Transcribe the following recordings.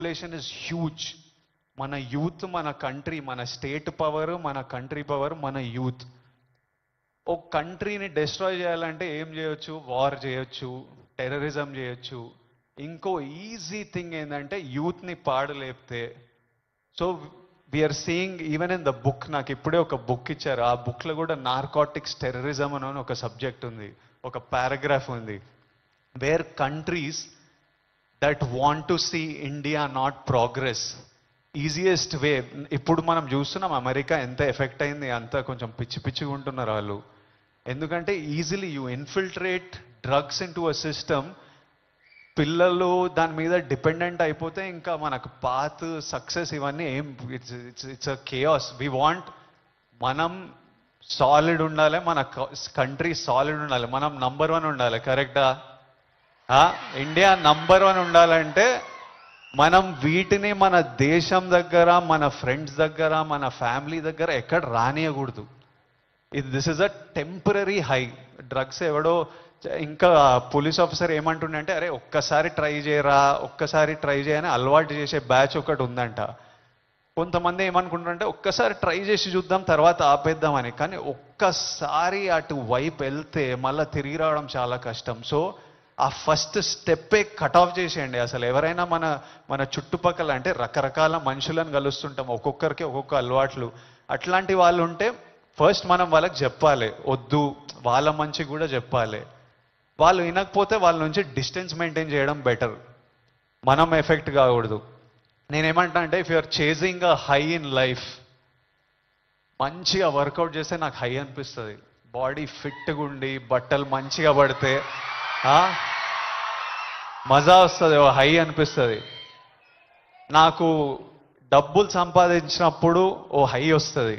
Population is huge. మన youth, మన country, మన స్టేట్ పవర్, మన కంట్రీ పవర్, మన యూత్. ఒక కంట్రీని డిస్ట్రాయ్ చేయాలంటే ఏం చేయొచ్చు? వార్ చేయొచ్చు, టెర్రరిజం చేయొచ్చు. ఇంకో ఈజీ థింగ్ ఏంటంటే యూత్ని పాడలేపితే. So we are seeing even in the book, నాకు ఇప్పుడే ఒక బుక్ ఇచ్చారు, ఆ బుక్లో కూడా నార్కోటిక్స్ టెర్రరిజం అని ఒక సబ్జెక్ట్ ఉంది, ఒక పారాగ్రాఫ్ ఉంది. Where countries that want to see India not progress, easiest way. ఇప్పుడు మనం చూస్తున్నాం అమెరికా ఎంత ఎఫెక్ట్ అయింది, అంతా కొంచెం పిచ్చి పిచ్చిగా ఉంటున్నారు వాళ్ళు. ఎందుకంటే easily you infiltrate drugs in to a system, పిల్లలు దాని మీద డిపెండెంట్ అయిపోతే ఇంకా మనకు పాత్ సక్సెస్ ఇవన్నీ ఏం, it's a chaos. We want, మనం సాలిడ్ ఉండాలి, మన కంట్రీ సాలిడ్ ఉండాలి, మనం నంబర్ 1 ఉండాలి. కరెక్టా? ఇండియా నంబర్ 1 ఉండాలంటే మనం వీటిని మన దేశం దగ్గర, మన ఫ్రెండ్స్ దగ్గర, మన ఫ్యామిలీ దగ్గర ఎక్కడ రానియకూడదు. This is a temporary high. Drugs ఎవడో ఇంకా పోలీస్ ఆఫీసర్ ఏమంటుండే అంటే, అరే ఒక్కసారి ట్రై చేయరా, ఒక్కసారి ట్రై చేయని అలవాటు చేసే బ్యాచ్ ఒకటి ఉందంట. కొంతమంది ఏమనుకుంటారంటే ఒక్కసారి ట్రై చేసి చూద్దాం తర్వాత ఆపేద్దామని. కానీ ఒక్కసారి అటు వైపు వెళ్తే మళ్ళీ తిరిగి రావడం చాలా కష్టం. సో ఆ ఫస్ట్ స్టెప్పే కట్ ఆఫ్ చేసేయండి. అసలు ఎవరైనా మన చుట్టుపక్కల అంటే రకరకాల మనుషులను కలుస్తుంటాం, ఒక్కొక్కరికి ఒక్కొక్క అలవాట్లు. అట్లాంటి వాళ్ళు ఉంటే ఫస్ట్ మనం వాళ్ళకి చెప్పాలి, వద్దు, వాళ్ళ మంచి కూడా చెప్పాలి. వాళ్ళు వినకపోతే వాళ్ళ నుంచి డిస్టెన్స్ మెయింటైన్ చేయడం బెటర్, మనం ఎఫెక్ట్ కాకూడదు. నేనేమంటా అంటే, if you're chasing a high in life, మంచిగా వర్కౌట్ చేస్తే నాకు హై అనిపిస్తుంది. బాడీ ఫిట్గా ఉండి బట్టలు మంచిగా పడితే మజా వస్తుంది, హై అనిపిస్తుంది. నాకు డబ్బులు సంపాదించినప్పుడు ఓ హై వస్తుంది,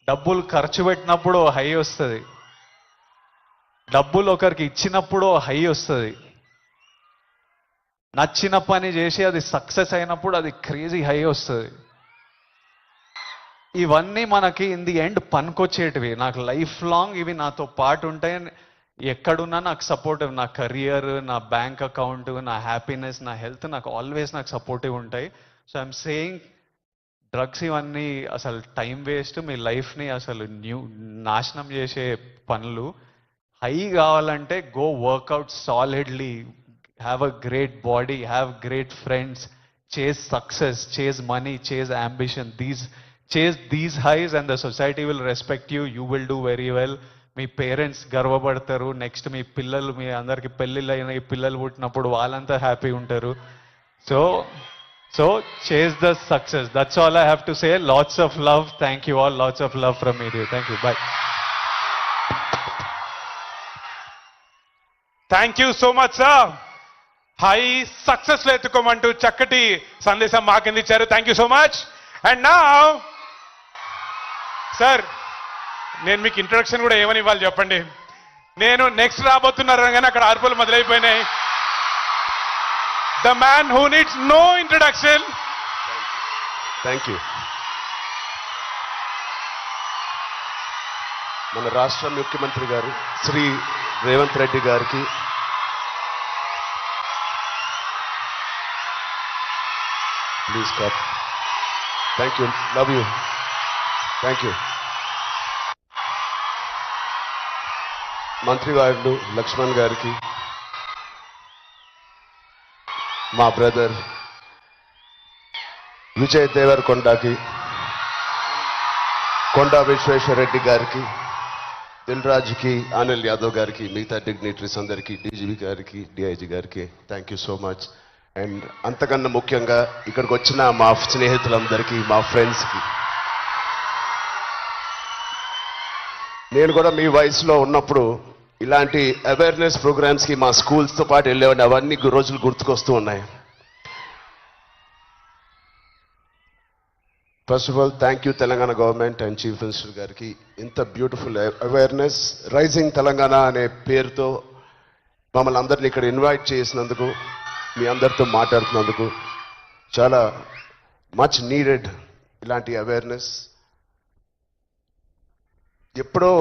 డబ్బులు ఖర్చు పెట్టినప్పుడు ఓ హై వస్తుంది, డబ్బులు ఒకరికి ఇచ్చినప్పుడు ఓ హై వస్తుంది, నచ్చిన పని చేసి అది సక్సెస్ అయినప్పుడు అది క్రేజీ హై వస్తుంది. ఇవన్నీ మనకి ఇన్ ది ఎండ్ పనికొచ్చేటివి. నాకు లైఫ్ లాంగ్ ఇవి నాతో పాటు ఉంటాయి. ఎక్కడున్నా నాకు సపోర్టివ్, నా కెరియర్, నా బ్యాంక్ అకౌంట్, నా హ్యాపీనెస్, నా హెల్త్ నాకు ఆల్వేస్ నాకు సపోర్టివ్ ఉంటాయి. సో ఐఎమ్ సేయింగ్, డ్రగ్స్ ఇవన్నీ అసలు టైం వేస్ట్, మీ లైఫ్ని అసలు నాశనం చేసే పనులు. హై కావాలంటే go work out solidly, have a great body, have great friends, chase success, chase money, chase ambition, chase these highs and the society will respect you, you will do very well. మీ parents గర్వపడతారు. Next మీ పిల్లలు, మీ అందరికి పెళ్ళిళ్ళు అయిన పిల్లలు పుట్టినప్పుడు వాళ్ళంతా హ్యాపీ ఉంటారు. So chase the success. That's all I have to say. Lots of love. Thank you all. Lots of love from me. Thank you. Bye. Thank you so much sir. High success లో ఎత్తుకోమంటూ చక్కటి సందేశం మాకిందిచ్చారు. Thank you so much. And నా sir, నేను మీకు introduction కూడా ఏమని ఇవ్వాలి చెప్పండి. నేను నెక్స్ట్ రాబోతున్నారు కానీ అక్కడ అరుపులు మొదలైపోయినాయి. The man who needs no introduction. Thank you. మన రాష్ట్ర ముఖ్యమంత్రి గారు శ్రీ రేవంత్ రెడ్డి గారికి, please clap. Thank you, love you, thank you. మంత్రివారులు లక్ష్మణ్ గారికి, మా బ్రదర్ విజయ్ దేవరకొండకి, కొండా విశ్వేశ్వరరెడ్డి గారికి, దిల్ రాజుకి, అనిల్ యాదవ్ గారికి, మిగతా డిగ్నిటరీస్ అందరికీ, డీజీపీ గారికి, డిఐజీ గారికి thank you so much. And అంతకన్నా ముఖ్యంగా ఇక్కడికి వచ్చిన మా స్నేహితులందరికీ, మా ఫ్రెండ్స్కి. నేను కూడా మీ వయసులో ఉన్నప్పుడు ఇలాంటి అవేర్నెస్ ప్రోగ్రామ్స్కి మా స్కూల్స్తో పాటు వెళ్ళేవాడిని. అవన్నీ రోజులు గుర్తుకొస్తూ ఉన్నాయి. First of all thank you Telangana government and chief minister గారికి. ఇంత బ్యూటిఫుల్ అవేర్నెస్ రైజింగ్ తెలంగాణ అనే పేరుతో మమ్మల్ని అందరినీ ఇక్కడ ఇన్వైట్ చేసినందుకు, మీ అందరితో మాట్లాడుతున్నందుకు చాలా మచ్ నీడెడ్ ఇలాంటి అవేర్నెస్. ఎప్పుడో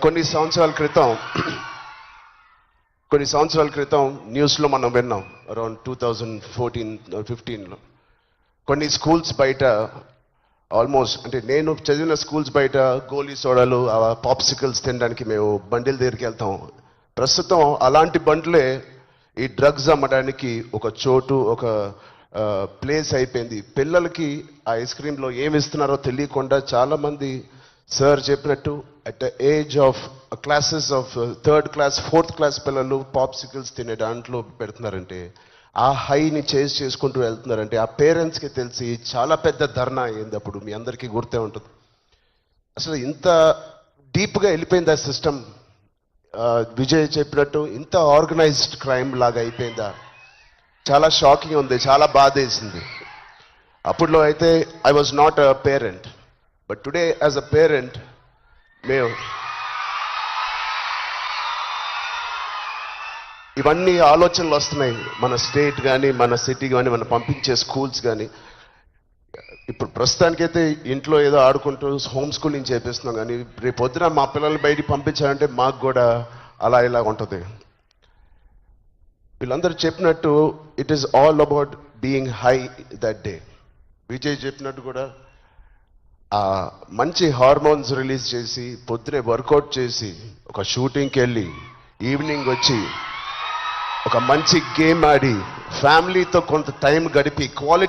కొన్ని సంవత్సరాల క్రితం కొన్ని సంవత్సరాల క్రితం న్యూస్లో మనం విన్నాం, అరౌండ్ 2014-15లో కొన్ని స్కూల్స్ బయట ఆల్మోస్ట్, అంటే నేను చదివిన స్కూల్స్ బయట గోలీ సోడాలు, పాప్సికల్స్ తినడానికి మేము బండిల దగ్గరికి వెళ్తాం. ప్రస్తుతం అలాంటి బండ్లే ఈ డ్రగ్స్ అమ్మడానికి ఒక చోటు, ఒక ప్లేస్ అయిపోయింది. పిల్లలకి ఆ ఐస్ క్రీమ్లో ఏమి ఇస్తున్నారో తెలియకుండా చాలామంది సార్ చెప్పినట్టు at the age of classes of 3rd class 4th class పిల్లలు పాప్సికల్స్ తినే దాంట్లో పెడుతున్నారంటే, ఆ హైని చేజ్ చేసుకుంటూ వెళ్తున్నారంటే ఆ పేరెంట్స్కి తెలిసి చాలా పెద్ద ధర్నా అయింది. అప్పుడు మీ అందరికీ గుర్తే ఉంటుంది. అసలు ఇంత డీప్గా వెళ్ళిపోయింది ఆ సిస్టమ్. విజయ్ చెప్పినట్టు ఇంత ఆర్గనైజ్డ్ క్రైమ్ లాగా అయిపోయిందా? చాలా షాకింగ్ ఉంది, చాలా బాధ వేసింది. అప్పుడులో అయితే I was not a parent, but today as a parent మేము ఇవన్నీ ఆలోచనలు వస్తున్నాయి. మన స్టేట్ కానీ, మన సిటీ కానీ, మనం పంపించే స్కూల్స్ కానీ. ఇప్పుడు ప్రస్తుతానికైతే ఇంట్లో ఏదో ఆడుకుంటూ హోమ్ స్కూలింగ్ చేపిస్తున్నాం, కానీ రేపు పొద్దున మా పిల్లల్ని బయటికి పంపించాలంటే మాకు కూడా అలా ఇలా ఉంటుంది. వీళ్ళందరూ చెప్పినట్టు it is all about being high that day. Vijay చెప్పినట్టు కూడా ఆ మంచి హార్మోన్స్ రిలీజ్ చేసి పొద్దునే వర్కౌట్ చేసి ఒక షూటింగ్కి వెళ్ళి ఈవినింగ్ వచ్చి ఒక మంచి గేమ్ ఆడి ఫ్యామిలీతో కొంత టైం గడిపి క్వాలిటీ